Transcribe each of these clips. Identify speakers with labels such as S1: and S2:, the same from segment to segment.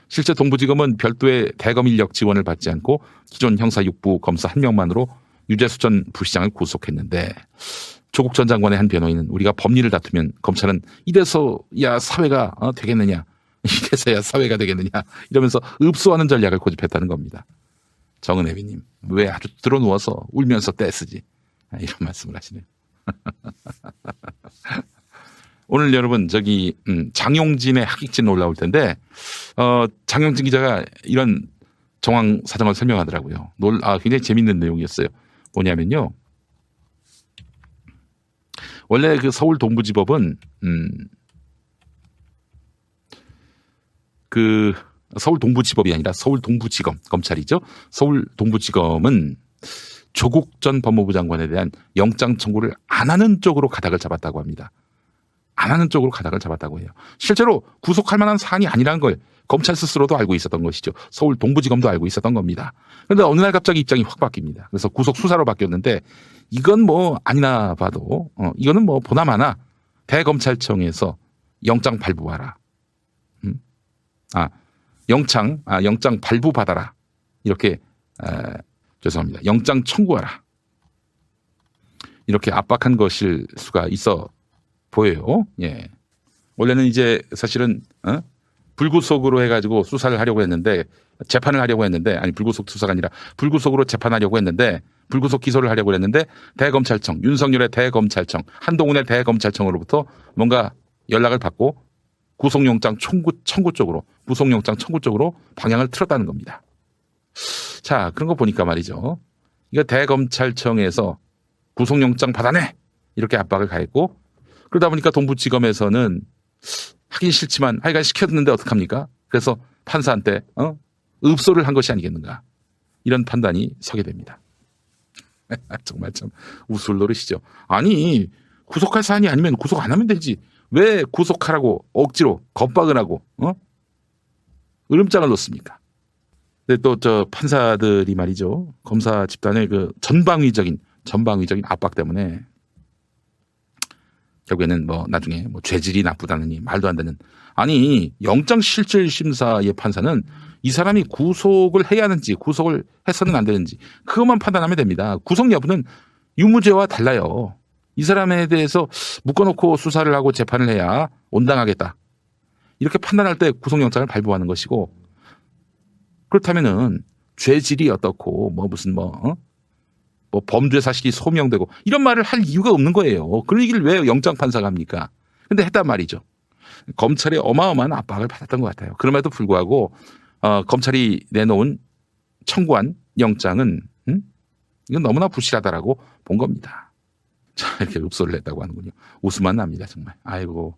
S1: 실제 동부지검은 별도의 대검 인력 지원을 받지 않고 기존 형사 6부 검사 1명만으로 유재수 전 부시장을 구속했는데 조국 전 장관의 한 변호인은 우리가 법리를 다투면 검찰은 이래서야 사회가 되겠느냐, 이래서야 사회가 되겠느냐 이러면서 읍소하는 전략을 고집했다는 겁니다. 정은혜비님 왜 아주 들어누워서 울면서 떼쓰지, 이런 말씀을 하시네요. 오늘 여러분 저기 장용진의 학익진 올라올 텐데 장용진 기자가 이런 정황 사정을 설명하더라고요. 굉장히 재밌는 내용이었어요. 뭐냐면요, 원래 그 서울 동부지법은 그 서울 동부지법이 아니라 서울 동부지검 검찰이죠. 서울 동부지검은 조국 전 법무부 장관에 대한 영장 청구를 안 하는 쪽으로 가닥을 잡았다고 합니다. 안 하는 쪽으로 가닥을 잡았다고 해요. 실제로 구속할 만한 사안이 아니라는 걸 검찰 스스로도 알고 있었던 것이죠. 서울 동부지검도 알고 있었던 겁니다. 그런데 어느 날 갑자기 입장이 확 바뀝니다. 그래서 구속 수사로 바뀌었는데 이건 뭐 아니나 봐도 이거는 뭐 보나마나 대검찰청에서 영장 발부하라. 영장 발부받아라. 이렇게 죄송합니다. 영장 청구하라. 이렇게 압박한 것일 수가 있어 보여요. 예. 원래는 이제 사실은 불구속으로 해가지고 수사를 하려고 했는데, 재판을 하려고 했는데, 아니 불구속 수사가 아니라 불구속으로 재판하려고 했는데, 불구속 기소를 하려고 했는데 대검찰청, 윤석열의 대검찰청, 한동훈의 대검찰청으로부터 뭔가 연락을 받고 구속영장 청구 쪽으로, 구속영장 청구 쪽으로 방향을 틀었다는 겁니다. 자, 그런 거 보니까 말이죠. 이거 대검찰청에서 구속영장 받아내! 이렇게 압박을 가했고, 그러다 보니까 동부지검에서는 하긴 싫지만 하여간 시켰는데 어떡합니까? 그래서 판사한테 읍소를 한 것이 아니겠는가, 이런 판단이 서게 됩니다. 정말 참 우스울 노릇이죠. 아니 구속할 사안이 아니면 구속 안 하면 되지, 왜 구속하라고 억지로 겁박을 하고 으름장을 놓습니까? 근데 또 저 판사들이 말이죠, 검사 집단의 그 전방위적인 압박 때문에 결국에는 뭐 나중에 뭐 죄질이 나쁘다느니 말도 안 되는, 아니 영장실질심사의 판사는 이 사람이 구속을 해야 하는지 구속을 해서는 안 되는지 그것만 판단하면 됩니다. 구속 여부는 유무죄와 달라요. 이 사람에 대해서 묶어놓고 수사를 하고 재판을 해야 온당하겠다, 이렇게 판단할 때 구속영장을 발부하는 것이고, 그렇다면은 죄질이 어떻고 뭐 무슨 뭐 범죄 사실이 소명되고 이런 말을 할 이유가 없는 거예요. 그런 얘기를 왜 영장 판사가 합니까? 근데 했단 말이죠. 검찰의 어마어마한 압박을 받았던 것 같아요. 그럼에도 불구하고 검찰이 내놓은 청구한 영장은 이건 너무나 부실하다라고 본 겁니다. 자, 이렇게 읍소를 했다고 하는군요. 웃음만 납니다, 정말. 아이고,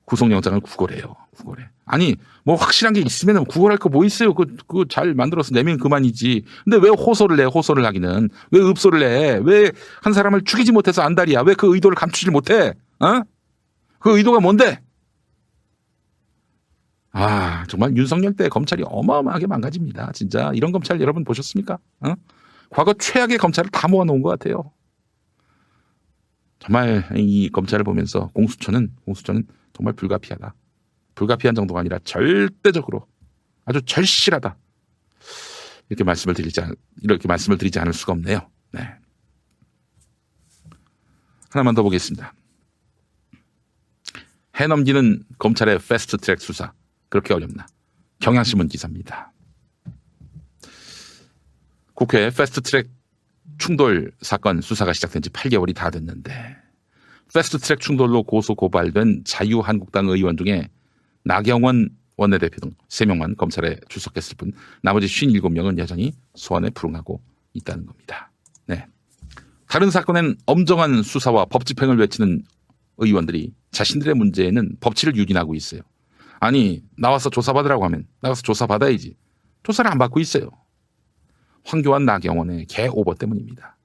S1: 구속영장을 구걸해요. 구걸해. 아니 뭐 확실한 게 있으면 구걸할 거 뭐 있어요. 그거 잘 만들어서 내면 그만이지. 근데 왜 호소를 내? 호소를 하기는 왜 읍소를 해? 왜 한 사람을 죽이지 못해서 안달이야? 왜 그 의도를 감추지 못해? 그 의도가 뭔데? 정말 윤석열 때 검찰이 어마어마하게 망가집니다. 진짜 이런 검찰 여러분 보셨습니까? 과거 최악의 검찰을 다 모아놓은 것 같아요. 정말 이 검찰을 보면서 공수처는 정말 불가피하다. 불가피한 정도가 아니라 절대적으로 아주 절실하다. 이렇게 말씀을 드리지 않을 수가 없네요. 네. 하나만 더 보겠습니다. 해넘기는 검찰의 패스트트랙 수사 그렇게 어렵나? 경향신문 기사입니다. 국회 패스트트랙 충돌 사건 수사가 시작된 지 8개월이 다 됐는데 패스트트랙 충돌로 고소 고발된 자유한국당 의원 중에 나경원 원내대표 등 3명만 검찰에 출석했을 뿐 나머지 57명은 여전히 소환에 불응하고 있다는 겁니다. 네. 다른 사건엔 엄정한 수사와 법 집행을 외치는 의원들이 자신들의 문제에는 법치를 유린하고 있어요. 아니 나와서 조사받으라고 하면 나가서 조사받아야지. 조사를 안 받고 있어요. 황교안 나경원의 개 오버 때문입니다.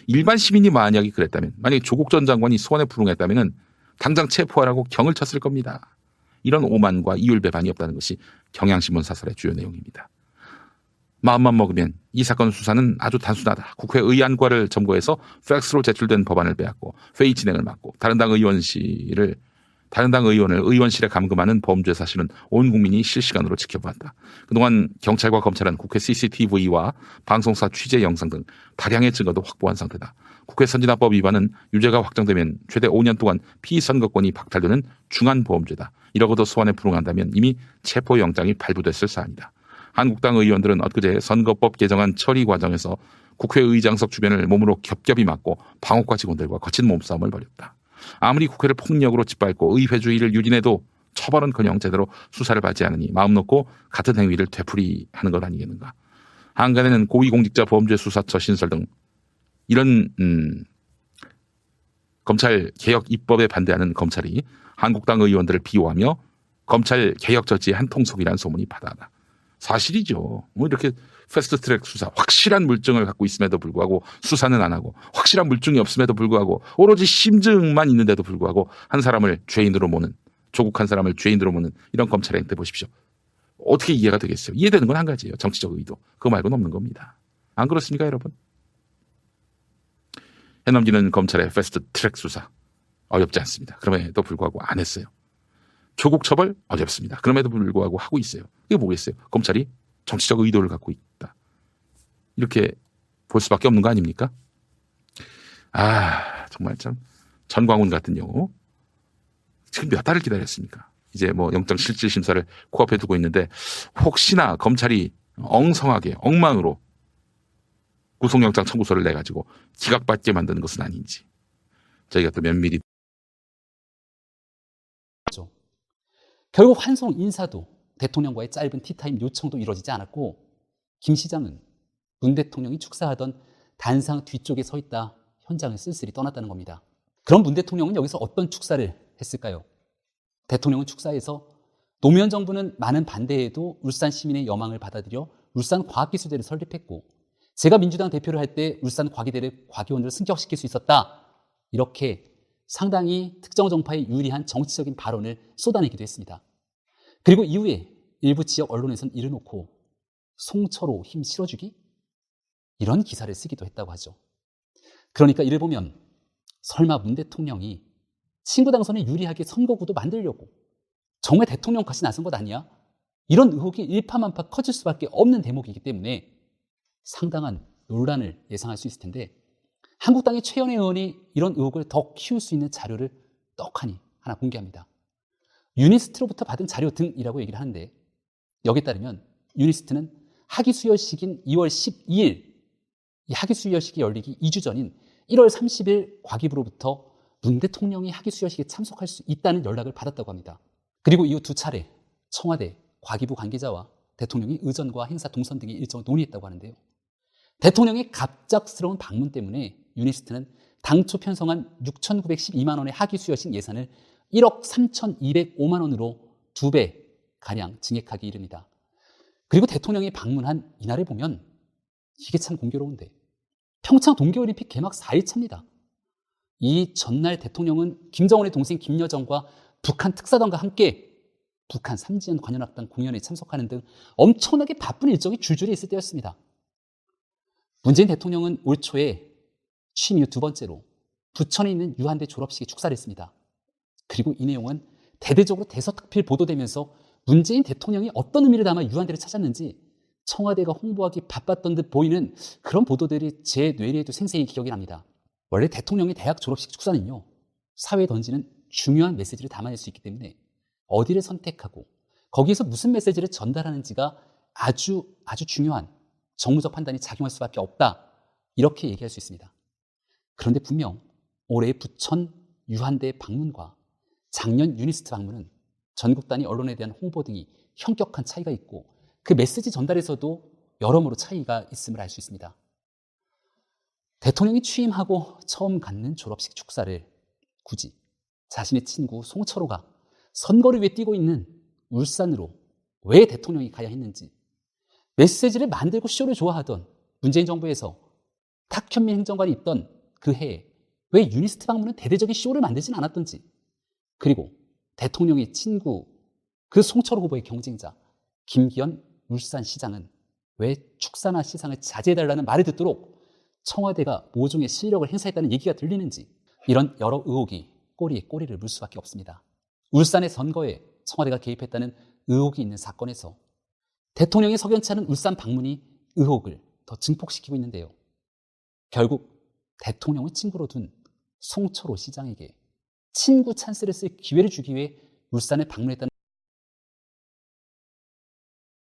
S1: 일반 시민이 만약에 그랬다면, 만약에 조국 전 장관이 소환에 불응했다면 당장 체포하라고 경을 쳤을 겁니다. 이런 오만과 이율배반이 없다는 것이 경향신문 사설의 주요 내용입니다. 마음만 먹으면 이 사건 수사는 아주 단순하다. 국회 의안과를 점거해서 팩스로 제출된 법안을 빼앗고 회의 진행을 막고 다른 당 의원실을 다른 당 의원을 의원실에 감금하는 범죄 사실은 온 국민이 실시간으로 지켜보았다. 그동안 경찰과 검찰은 국회 CCTV와 방송사 취재 영상 등 다량의 증거도 확보한 상태다. 국회 선진화법 위반은 유죄가 확정되면 최대 5년 동안 피선거권이 박탈되는 중한보험죄다. 이러고도 소환에 불응한다면 이미 체포영장이 발부됐을 사안이다. 한국당 의원들은 엊그제 선거법 개정안 처리 과정에서 국회의장석 주변을 몸으로 겹겹이 막고 방어과 직원들과 거친 몸싸움을 벌였다. 아무리 국회를 폭력으로 짓밟고 의회주의를 유린해도 처벌은커녕 제대로 수사를 받지 않으니 마음 놓고 같은 행위를 되풀이하는 것 아니겠는가. 한간에는 고위공직자범죄수사처 신설 등 이런 검찰 개혁 입법에 반대하는 검찰이 한국당 의원들을 비호하며 검찰 개혁 저지의 한 통속이라는 소문이 바다다. 사실이죠. 뭐 이렇게 패스트트랙 수사, 확실한 물증을 갖고 있음에도 불구하고 수사는 안 하고, 확실한 물증이 없음에도 불구하고 오로지 심증만 있는데도 불구하고 한 사람을 죄인으로 모는, 조국 한 사람을 죄인으로 모는 이런 검찰의 행태 보십시오. 어떻게 이해가 되겠어요? 이해되는 건 한 가지예요. 정치적 의도. 그거 말고는 없는 겁니다. 안 그렇습니까, 여러분? 해넘기는 검찰의 패스트트랙 수사 어렵지 않습니다. 그럼에도 불구하고 안 했어요. 조국 처벌 어렵습니다. 그럼에도 불구하고 하고 있어요. 이게 뭐겠어요? 검찰이 정치적 의도를 갖고 있다. 이렇게 볼 수밖에 없는 거 아닙니까? 정말 참 전광훈 같은 경우 지금 몇 달을 기다렸습니까? 이제 뭐 영장실질심사를 코앞에 두고 있는데 혹시나 검찰이 엉성하게 엉망으로 구속영장 청구서를 내가지고 기각받게 만드는 것은 아닌지 저희가 또 면밀히
S2: 결국 환송 인사도 대통령과의 짧은 티타임 요청도 이루어지지 않았고 김 시장은 문 대통령이 축사하던 단상 뒤쪽에 서 있다 현장을 쓸쓸히 떠났다는 겁니다. 그럼 문 대통령은 여기서 어떤 축사를 했을까요? 대통령은 축사에서 노무현 정부는 많은 반대에도 울산 시민의 여망을 받아들여 울산과학기술대를 설립했고 제가 민주당 대표를 할 때 울산과기대를 과기원으로 승격시킬 수 있었다. 이렇게 상당히 특정 정파에 유리한 정치적인 발언을 쏟아내기도 했습니다. 그리고 이후에 일부 지역 언론에서는 이를 놓고 송철호 힘 실어주기? 이런 기사를 쓰기도 했다고 하죠. 그러니까 이를 보면 설마 문 대통령이 친구 당선에 유리하게 선거구도 만들려고 정말 대통령까지 나선 것 아니야? 이런 의혹이 일파만파 커질 수밖에 없는 대목이기 때문에 상당한 논란을 예상할 수 있을 텐데 한국당의 최연애 의원이 이런 의혹을 더 키울 수 있는 자료를 떡하니 하나 공개합니다. 유니스트로부터 받은 자료 등이라고 얘기를 하는데 여기에 따르면 유니스트는 학위 수여식인 2월 12일 이 학위 수여식이 열리기 2주 전인 1월 30일 과기부로부터 문 대통령이 학위 수여식에 참석할 수 있다는 연락을 받았다고 합니다. 그리고 이후 2차례 청와대 과기부 관계자와 대통령이 의전과 행사 동선 등의 일정을 논의했다고 하는데요. 대통령의 갑작스러운 방문 때문에 유니스트는 당초 편성한 6,912만 원의 학위 수여식 예산을 1억 3,205만 원으로 2배가량 증액하기 이릅니다. 그리고 대통령이 방문한 이날을 보면 이게 참 공교로운데 평창 동계올림픽 개막 4일차입니다. 이 전날 대통령은 김정은의 동생 김여정과 북한 특사단과 함께 북한 삼지연 관현악단 공연에 참석하는 등 엄청나게 바쁜 일정이 줄줄이 있을 때였습니다. 문재인 대통령은 올 초에 취임 이후 두 번째로 부천에 있는 유한대 졸업식에 축사를 했습니다. 그리고 이 내용은 대대적으로 대서특필 보도되면서 문재인 대통령이 어떤 의미를 담아 유한대를 찾았는지 청와대가 홍보하기 바빴던 듯 보이는 그런 보도들이 제 뇌리에도 생생히 기억이 납니다. 원래 대통령의 대학 졸업식 축사는요, 사회에 던지는 중요한 메시지를 담아낼 수 있기 때문에 어디를 선택하고 거기에서 무슨 메시지를 전달하는지가 아주 중요한 정무적 판단이 작용할 수밖에 없다. 이렇게 얘기할 수 있습니다. 그런데 분명 올해 부천 유한대 방문과 작년 유니스트 방문은 전국 단위 언론에 대한 홍보 등이 현격한 차이가 있고 그 메시지 전달에서도 여러모로 차이가 있음을 알 수 있습니다. 대통령이 취임하고 처음 갖는 졸업식 축사를 굳이 자신의 친구 송철호가 선거를 위해 뛰고 있는 울산으로 왜 대통령이 가야 했는지, 메시지를 만들고 쇼를 좋아하던 문재인 정부에서 탁현민 행정관이 있던 그 해에 왜 유니스트 방문은 대대적인 쇼를 만들진 않았던지, 그리고 대통령의 친구 그 송철호 후보의 경쟁자 김기현 울산시장은 왜 축사나 시상을 자제해달라는 말을 듣도록 청와대가 모종의 실력을 행사했다는 얘기가 들리는지, 이런 여러 의혹이 꼬리에 꼬리를 물 수밖에 없습니다. 울산의 선거에 청와대가 개입했다는 의혹이 있는 사건에서 대통령의 석연치 않은 울산 방문이 의혹을 더 증폭시키고 있는데요. 결국 대통령을 친구로 둔 송철호 시장에게 친구 찬스를 쓸 기회를 주기 위해 울산에 방문했다는